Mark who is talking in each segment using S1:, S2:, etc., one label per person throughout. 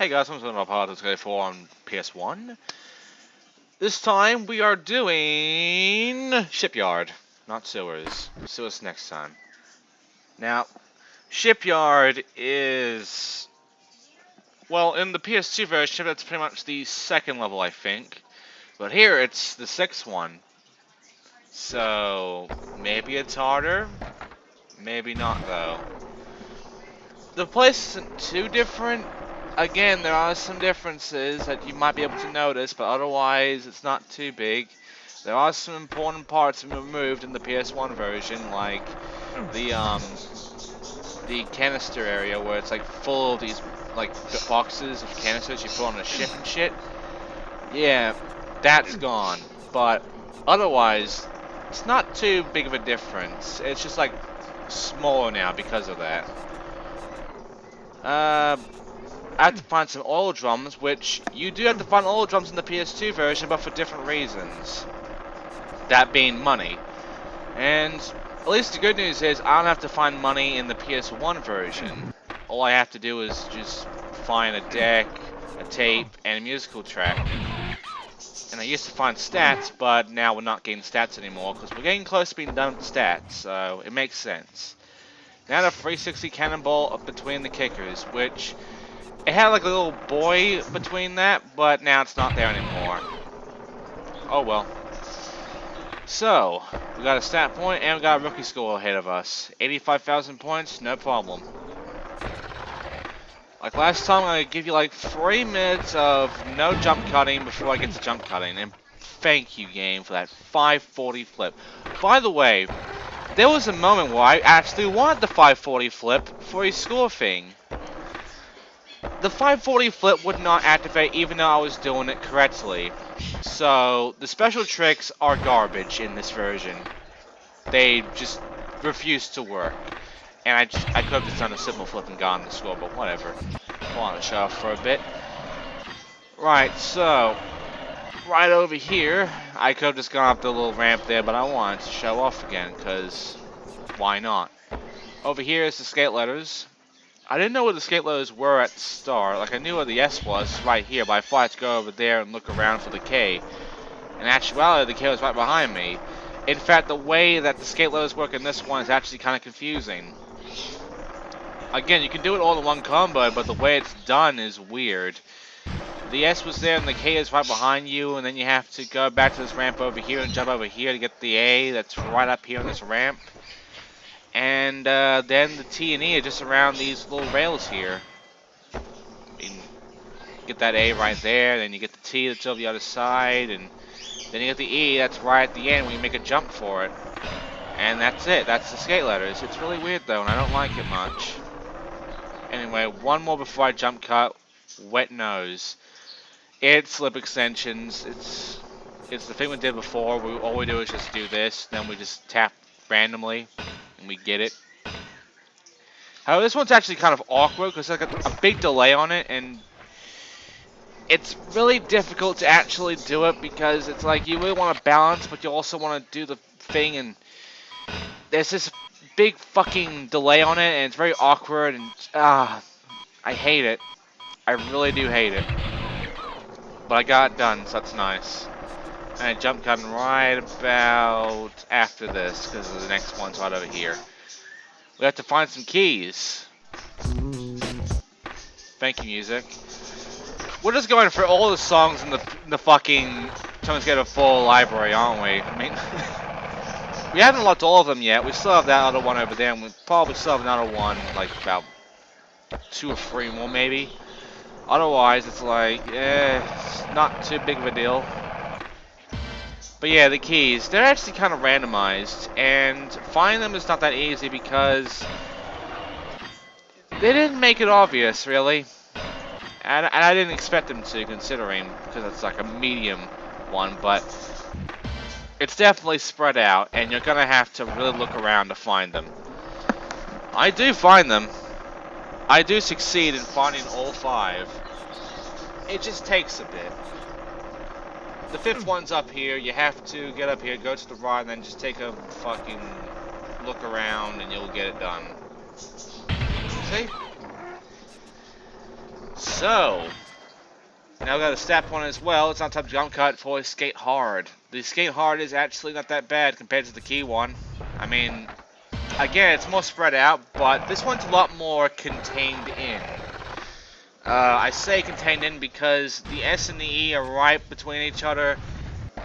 S1: Hey guys, I'm going to Politics Go 4 on PS1. This time we are doing Shipyard, not Sewers. Sewers next time. Now, Shipyard is, well, in the PS2 version, that's pretty much the second level, I think. But here it's the sixth one. So, maybe it's harder, maybe not though. The place isn't too different. Again, there are some differences that you might be able to notice, but otherwise it's not too big. There are some important parts removed in the PS1 version, like the canister area where it's like full of these like boxes of canisters you put on a ship and shit. Yeah, that's gone. But otherwise, it's not too big of a difference. It's just like smaller now because of that. I have to find some oil drums, which you do have to find oil drums in the PS2 version, but for different reasons. That being money. And at least the good news is I don't have to find money in the PS1 version. All I have to do is just find a deck, a tape, and a musical track. And I used to find stats, but now we're not getting stats anymore, because we're getting close to being done with the stats, so it makes sense. Now the 360 cannonball up between the kickers, which it had like a little buoy between that, but now it's not there anymore. Oh well. So, we got a stat point and we got a rookie score ahead of us. 85,000 points, no problem. Like last time, I'm going to give you like 3 minutes of no jump cutting before I get to jump cutting. And thank you, game, for that 540 flip. By the way, there was a moment where I actually wanted the 540 flip for a score thing. The 540 flip would not activate even though I was doing it correctly. So, the special tricks are garbage in this version. They just refuse to work. And I could have just done a simple flip and gotten the score, but whatever. I want to show off for a bit. Right, so, right over here, I could have just gone up the little ramp there, but I wanted to show off again, because why not? Over here is the skate letters. I didn't know where the skate letters were at the start. Like, I knew where the S was right here, but I thought I had to go over there and look around for the K. In actuality, the K was right behind me. In fact, the way that the skate letters work in this one is actually kind of confusing. Again, you can do it all in one combo, but the way it's done is weird. The S was there and the K is right behind you, and then you have to go back to this ramp over here and jump over here to get the A that's right up here on this ramp. And then the T and E are just around these little rails here. You get that A right there, then you get the T that's over the other side, and then you get the E that's right at the end when you make a jump for it. And that's it, that's the skate letters. It's really weird though, and I don't like it much. Anyway, one more before I jump cut. Wet nose. It's slip extensions. It's the thing we did before. All we do is just do this, then we just tap randomly, and we get it. However, this one's actually kind of awkward because there's like a big delay on it, and it's really difficult to actually do it because it's like you really want to balance, but you also want to do the thing, and there's this big fucking delay on it, and it's very awkward, and I hate it. I really do hate it. But I got it done, so that's nice. And I jump cutting right about after this, because the next one's right over here. We have to find some keys. Thank you, music. We're just going for all the songs in the fucking Trying to get a full library, aren't we? I mean, we haven't looked all of them yet. We still have that other one over there, and we probably still have another one, like about 2 or 3 more maybe. Otherwise, it's like, it's not too big of a deal. But yeah, the keys, they're actually kind of randomized, and finding them is not that easy because they didn't make it obvious, really. And I didn't expect them to, considering, because it's like a medium one, but it's definitely spread out, and you're gonna have to really look around to find them. I do find them. I do succeed in finding all 5. It just takes a bit. The 5th one's up here. You have to get up here, go to the right, and then just take a fucking look around, and you'll get it done. See? So, now we got a stat point as well. It's not time to jump cut for Skate Hard. The Skate Hard is actually not that bad compared to the key one. I mean, again, it's more spread out, but this one's a lot more contained in. I say contained in because the S and the E are right between each other,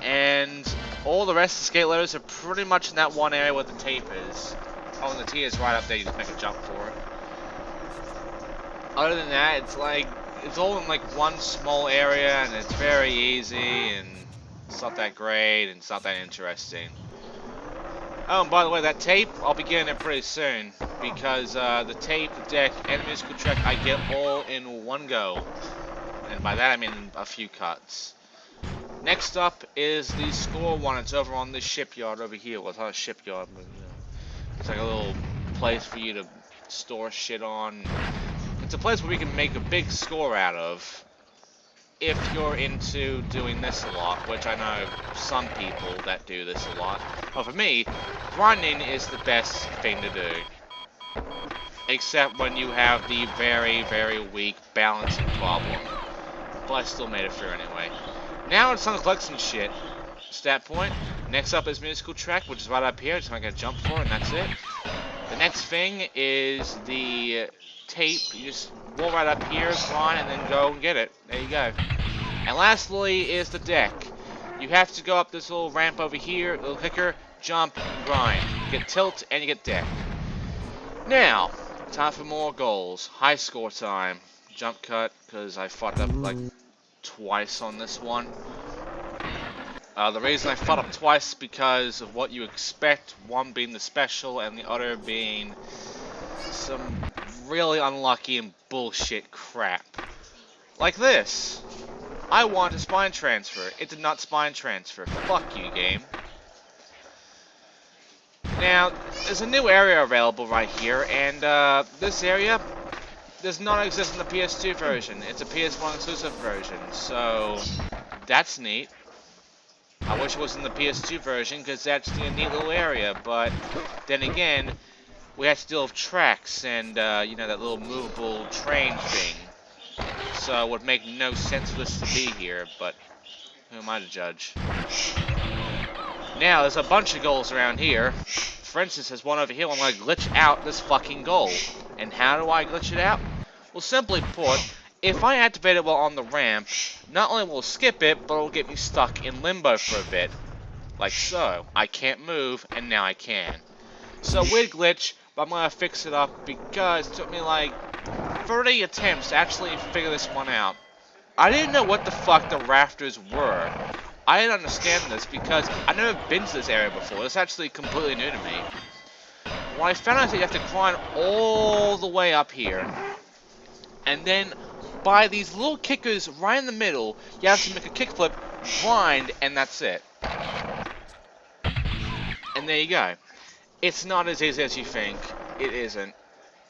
S1: and all the rest of the skate letters are pretty much in that one area where the tape is. Oh, and the T is right up there, you just make a jump for it. Other than that, it's like, it's all in like one small area, and it's very easy, and it's not that great, and it's not that interesting. Oh, and by the way, that tape, I'll be getting it pretty soon, because the tape, the deck, and the musical track, I get all in one go. And by that I mean a few cuts. Next up is the score one. It's over on this shipyard over here. Well, it's not a shipyard, but you know, it's like a little place for you to store shit on. It's a place where we can make a big score out of. If you're into doing this a lot, which I know some people that do this a lot. But for me, grinding is the best thing to do. Except when you have the very, very weak balancing problem. But I still made it through anyway. Now it's time to collect some shit. Stat point. Next up is musical track, which is right up here. Just gonna jump for, and that's it. The next thing is the tape. You just roll right up here, grind, and then go and get it. There you go. And lastly is the deck. You have to go up this little ramp over here, little kicker, jump, and grind. You get tilt, and you get deck. Now, time for more goals. High score time. Jump cut, because I fucked up like twice on this one. The reason I fucked up twice is because of what you expect, one being the special and the other being some really unlucky and bullshit crap. Like this. I want a spine transfer. It did not spine transfer. Fuck you, game. Now, there's a new area available right here, and this area does not exist in the PS2 version. It's a PS1 exclusive version, so that's neat. I wish it was in the PS2 version, because that's a neat little area, but then again, we have to deal with tracks and, you know, that little movable train thing. So it would make no sense for this to be here, but who am I to judge? Now, there's a bunch of goals around here. For instance, there's one over here. I'm going to glitch out this fucking goal. And how do I glitch it out? Well, simply put, if I activate it while on the ramp, not only will it skip it, but it will get me stuck in limbo for a bit. Like so. I can't move, and now I can. So, weird glitch, but I'm going to fix it up because it took me like 30 attempts to actually figure this one out. I didn't know what the fuck the rafters were. I didn't understand this because I've never been to this area before. It's actually completely new to me. When I found out that you have to climb all the way up here, and then by these little kickers right in the middle, you have to make a kickflip, grind, and that's it. And there you go. It's not as easy as you think. It isn't.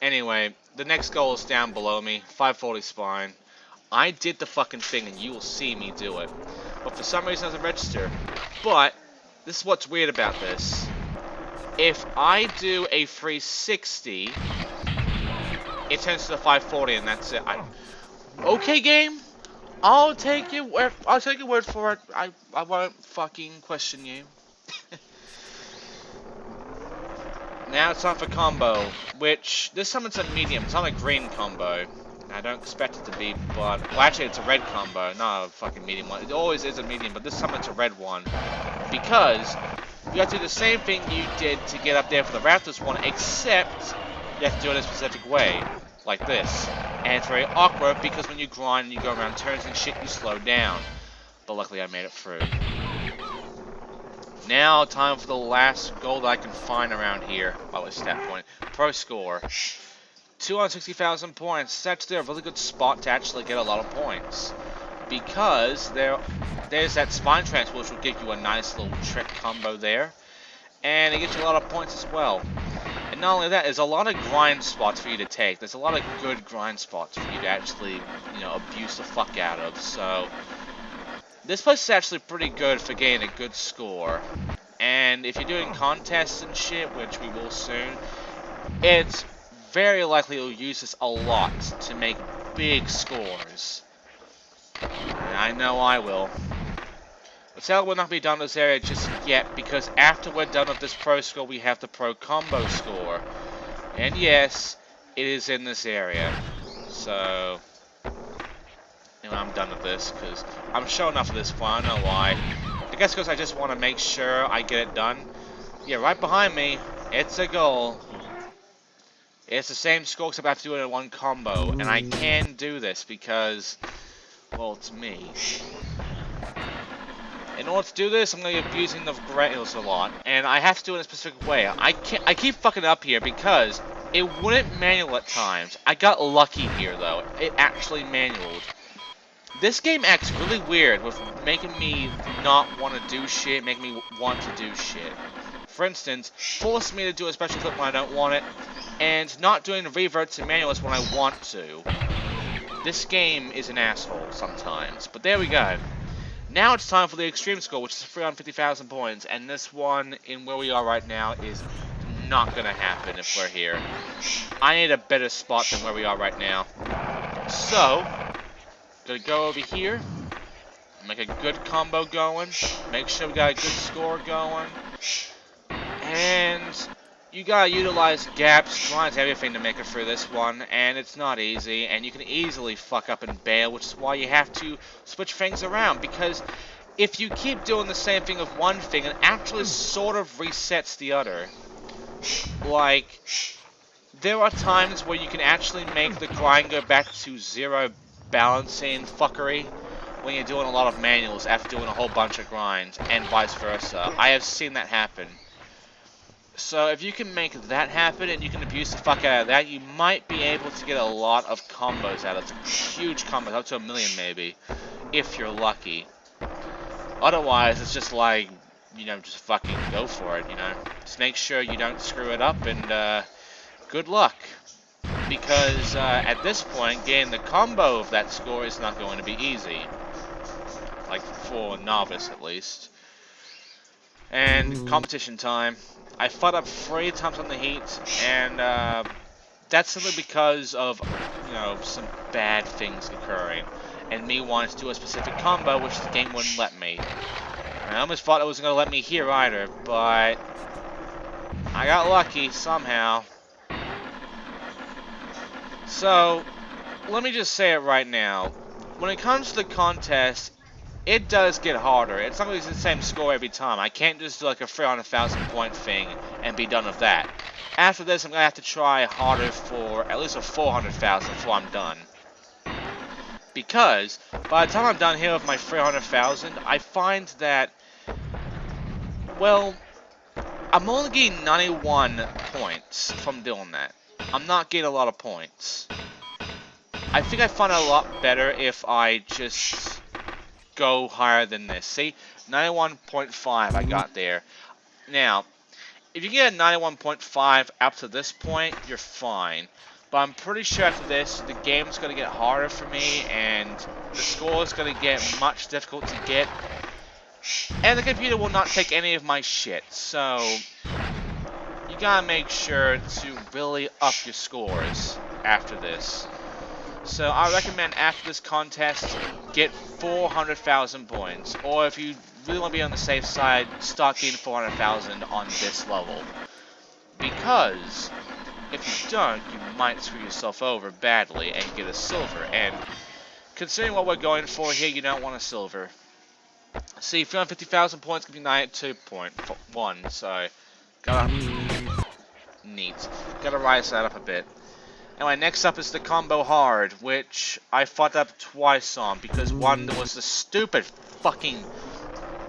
S1: Anyway, the next goal is down below me, 540 spine. I did the fucking thing, and you will see me do it. But for some reason it doesn't register. But, this is what's weird about this. If I do a 360, it turns to the 540, and that's it. Okay, game. I'll take your word for it. I won't fucking question you. Now it's time for combo, which this time it's a medium. It's not a green combo. I don't expect it to be, but well, actually it's a red combo, not a fucking medium one. It always is a medium, but this time it's a red one because you have to do the same thing you did to get up there for the Raptors one, except you have to do it in a specific way, like this. And it's very awkward because when you grind and you go around turns and shit, you slow down. But luckily I made it through. Now, time for the last goal that I can find around here. By the way, stat point. Pro score. 260,000 points. It's actually a really good spot to actually get a lot of points. Because there's that spine transfer, which will give you a nice little trick combo there. And it gets you a lot of points as well. And not only that, there's a lot of grind spots for you to take. There's a lot of good grind spots for you to actually, you know, abuse the fuck out of. So, this place is actually pretty good for getting a good score. And if you're doing contests and shit, which we will soon, it's very likely you'll use this a lot to make big scores. And I know I will. But sadly, we'll not be done with this area just yet, because after we're done with this pro score, we have the pro combo score. And yes, it is in this area. So, you know, I'm done with this, because I'm showing enough of this point. I don't know why. I guess because I just want to make sure I get it done. Yeah, right behind me, it's a goal. It's the same score, except I have to do it in one combo. And I can do this because, well, it's me. In order to do this, I'm going to be abusing the grails a lot. And I have to do it in a specific way. I keep fucking up here because it wouldn't manual at times. I got lucky here, though. It actually manualed. This game acts really weird with making me not want to do shit, making me want to do shit. For instance, force me to do a special flip when I don't want it, and not doing reverts and manuals when I want to. This game is an asshole sometimes, but there we go. Now it's time for the extreme score, which is 350,000 points, and this one, in where we are right now, is not gonna happen if we're here. I need a better spot than where we are right now. So, gonna go over here, make a good combo going, make sure we got a good score going, and you gotta utilize gaps, grinds, everything to make it through this one, and it's not easy, and you can easily fuck up and bail, which is why you have to switch things around, because if you keep doing the same thing with one thing, it actually sort of resets the other. Like, there are times where you can actually make the grind go back to zero balancing fuckery when you're doing a lot of manuals after doing a whole bunch of grinds, and vice versa. I have seen that happen. So if you can make that happen and you can abuse the fuck out of that, you might be able to get a lot of combos out of it. Huge combos, up to 1 million maybe, if you're lucky. Otherwise, it's just like, you know, just fucking go for it, you know. Just make sure you don't screw it up, and good luck. Because at this point, getting the combo of that score is not going to be easy. Like, for a novice at least. And competition time. I fought up 3 times on the heat, and that's simply because of, you know, some bad things occurring, and me wanting to do a specific combo, which the game wouldn't let me. And I almost thought it wasn't going to let me here either, but I got lucky somehow. So, let me just say it right now. When it comes to the contest, it does get harder. It's not going to be the same score every time. I can't just do like a 300,000 point thing and be done with that. After this, I'm going to have to try harder for at least a 400,000 before I'm done. Because, by the time I'm done here with my 300,000, I find that, well, I'm only getting 91 points from doing that. I'm not getting a lot of points. I think I find it a lot better if I just go higher than this. See, 91.5 I got there. Now, if you get a 91.5 up to this point, you're fine. But I'm pretty sure after this, the game's going to get harder for me, and the score is going to get much difficult to get. And the computer will not take any of my shit, so you gotta make sure to really up your scores after this. So I recommend after this contest, get 400,000 points. Or if you really want to be on the safe side, start getting 400,000 on this level. Because if you don't, you might screw yourself over badly and get a silver. And considering what we're going for here, you don't want a silver. See, 350,000 points could be 92.1, so gotta neat. Gotta rise that up a bit. Anyway, next up is the combo hard, which I fucked up twice on, because one, there was the stupid fucking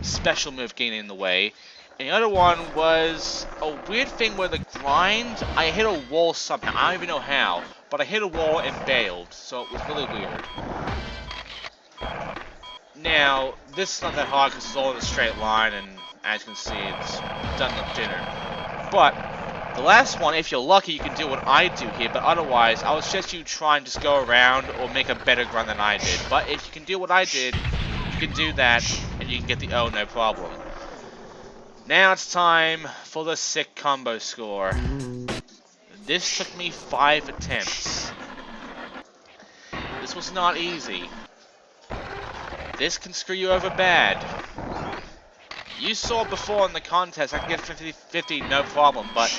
S1: special move getting in the way, and the other one was a weird thing where the grind, I hit a wall somehow, I don't even know how, but I hit a wall and bailed, so it was really weird. Now, this is not that hard because it's all in a straight line, and as you can see, it's done with dinner. But the last one, if you're lucky, you can do what I do here, but otherwise, I would suggest you try and just go around or make a better grind than I did. But if you can do what I did, you can do that, and you can get the O no problem. Now it's time for the sick combo score. This took me 5 attempts. The This was not easy. This can screw you over bad. You saw before in the contest, I can get 50-50 no problem, but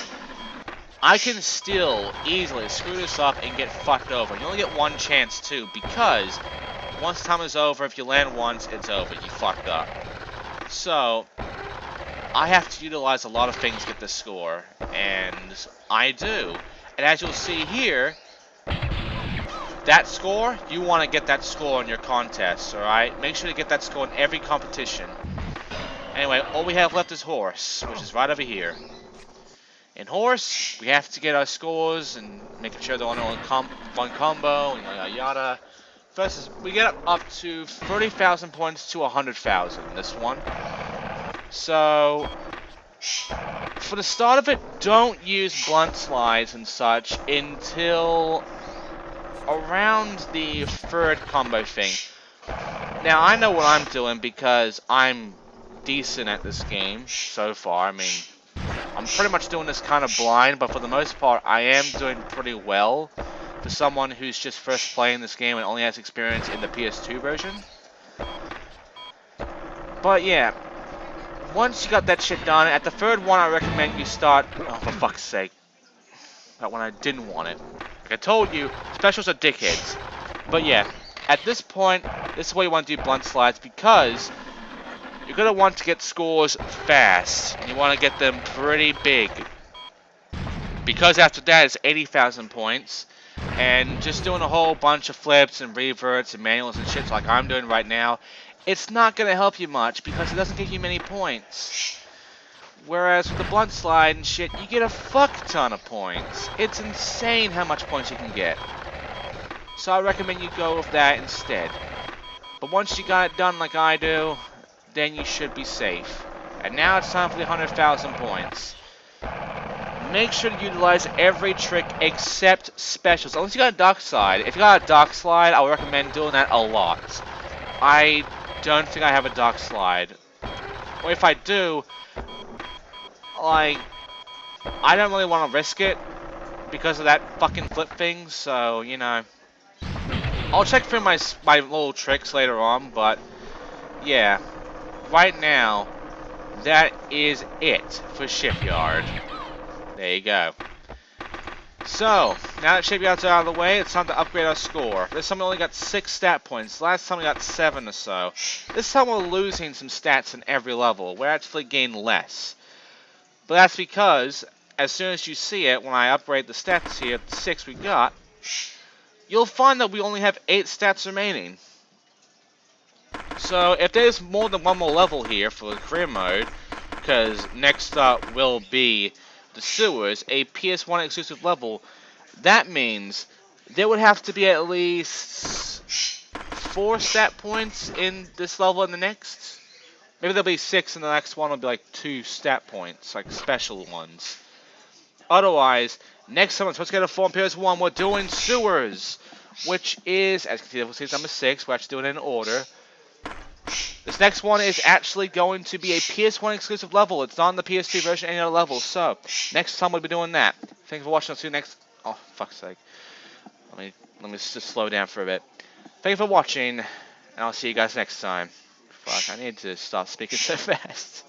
S1: I can still easily screw this up and get fucked over. You only get one chance too, because once time is over, if you land once, it's over. You fucked up. So, I have to utilize a lot of things to get this score, and I do. And as you'll see here, that score, you want to get that score in your contests, alright? Make sure to get that score in every competition. Anyway, all we have left is horse, which is right over here. In horse, we have to get our scores and making sure they're on one combo, and yada yada yada. First, is we get up to 30,000 points to 100,000, this one. So, for the start of it, don't use blunt slides and such until around the third combo thing. Now, I know what I'm doing because I'm decent at this game so far. I mean, I'm pretty much doing this kind of blind, but for the most part, I am doing pretty well for someone who's just first playing this game and only has experience in the PS2 version. But yeah, once you got that shit done, at the third one, I recommend you start. Oh, for fuck's sake. That one I didn't want it. Like I told you, specials are dickheads. But yeah, at this point, this is why you want to do blunt slides, because you're going to want to get scores fast, and you want to get them pretty big. Because after that, it's 80,000 points, and just doing a whole bunch of flips and reverts and manuals and shit like I'm doing right now, it's not going to help you much, because it doesn't give you many points. Whereas with the blunt slide and shit, you get a fuck ton of points. It's insane how much points you can get. So I recommend you go with that instead. But once you got it done like I do, then you should be safe. And now it's time for the 100,000 points. Make sure to utilize every trick except specials. Unless you got a duck slide. If you got a duck slide, I would recommend doing that a lot. I don't think I have a duck slide. Or if I do, like, I don't really want to risk it because of that fucking flip thing, so, you know. I'll check through my little tricks later on, but, yeah. Right now, that is it for Shipyard. There you go. So, now that Shipyard's out of the way, it's time to upgrade our score. This time we only got 6 stat points. Last time we got 7 or so. This time we're losing some stats in every level. We're actually gaining less. But that's because, as soon as you see it, when I upgrade the stats here, the 6 we got, you'll find that we only have 8 stats remaining. So, if there's more than one more level here for the career mode, because next up will be the sewers, a PS1 exclusive level, that means there would have to be at least 4 stat points in this level and the next. Maybe there'll be 6 and the next one will be like 2 stat points, like special ones. Otherwise, next time, let's get a 4 on PS1, we're doing sewers, which is, as you can see, it's number 6, we're actually doing it in order. This next one is actually going to be a PS1 exclusive level. It's not on the PS2 version, any other level. So, next time we'll be doing that. Thanks for watching. I'll see you next. Oh, fuck's sake. Let me just slow down for a bit. Thank you for watching, and I'll see you guys next time. Fuck, I need to stop speaking so fast.